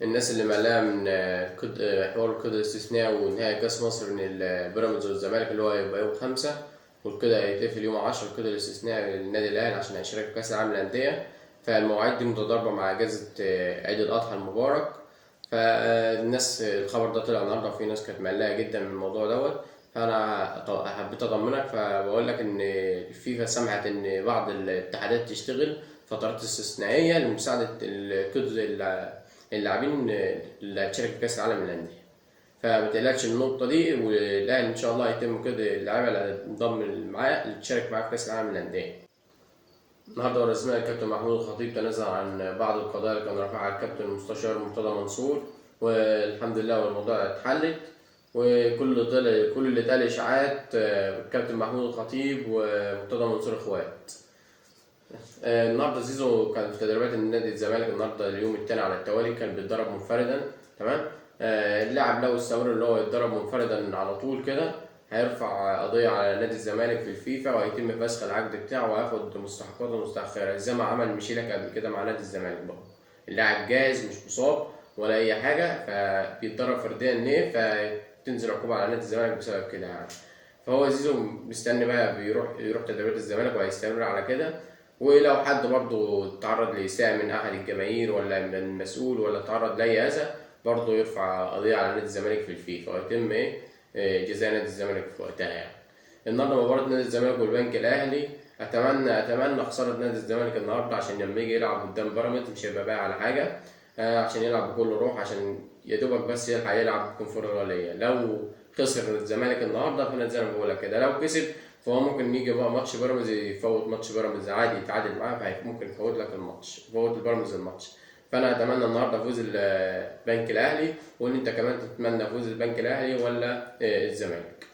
الناس اللي مقلقة من حوار القيد الاستثنائي ونهائي كأس مصر من بيراميدز والزمالك اللي هو هيبقى يوم 5، والكده هيتقفل يوم 10 القيد الاستثنائي للنادي الأهلي عشان هيشارك في كأس العالم للأندية. فالمواعيد دي متضاربة مع أجازة عيد الأضحى المبارك. فالناس الخبر ده طلع النهارده، وفي ناس كانت مقلقة جدا من الموضوع دوت. فأنا حبيت أطمنك، فبقول لك إن الفيفا سمحت إن بعض الاتحادات تشتغل فترات استثنائية لمساعدة اللاعبين اللي هتشارك في كأس العالم للأندية. فمتقلقش من النقطة دي، والأهلي إن شاء الله هيتم كده اللعيبة اللي هتنضم معاه اللي تشارك معاه في كأس العالم للأندية. النهارده رسميا الكابتن محمود الخطيب تنازل عن بعض القضايا اللي كان رافعها الكابتن المستشار مرتضى منصور، والحمد لله والموضوع اتحلت. كل اللي اتقال إشاعات الكابتن محمود الخطيب ومرتضى منصور إخوات. النهارده زيزو كان في تدريبات النادي الزمالك النهارده اليوم الثاني على التوالي، كان بيتدرب منفردا. تمام. اللاعب لو استمر ان هو يتدرب منفردا على طول كده هيرفع قضيه على نادي الزمالك في الفيفا، وهيتم فسخ العقد بتاعه وهياخد مستحقاته ومستأخرات زي ما عمل ميشيلك قبل كده مع نادي الزمالك برضه. اللاعب جاهز مش مصاب ولا اي حاجه، فبيتدرب فرديا ليه، فتنزل عقوبه على نادي الزمالك بسبب كده يعني. فهو زيزو مستني بقى يروح تدريبات الزمالك وهيستمر على كده. ولو حد برضه تعرض لإساءة من أحد الجماهير ولا من المسؤول ولا تعرض لأي أذى، برضه يرفع قضية على نادي الزمالك في الفيفا، ويتم جزاء نادي الزمالك في وقتها يعني. النهارده مباراة نادي الزمالك والبنك الأهلي، أتمنى خسارة نادي الزمالك النهارده عشان لما يجي يلعب قدام بيراميدز مش هيبقى باقي على حاجة. عشان يلعب بكل روح، عشان يا دوبك بس يلحق يلعب كونفدرالية. لو خسر الزمالك النهارده فأنا زي ما بقولك كده، لو كسب فهو ممكن يجي بقى ماتش بيراميدز يفوت ماتش بيراميدز عادي يتعادل معاه، فممكن يفوت لك الماتش، يفوت البيراميدز الماتش. فانا اتمنى النهارده فوز البنك الاهلي، وان انت كمان تتمنى فوز البنك الاهلي ولا الزمالك.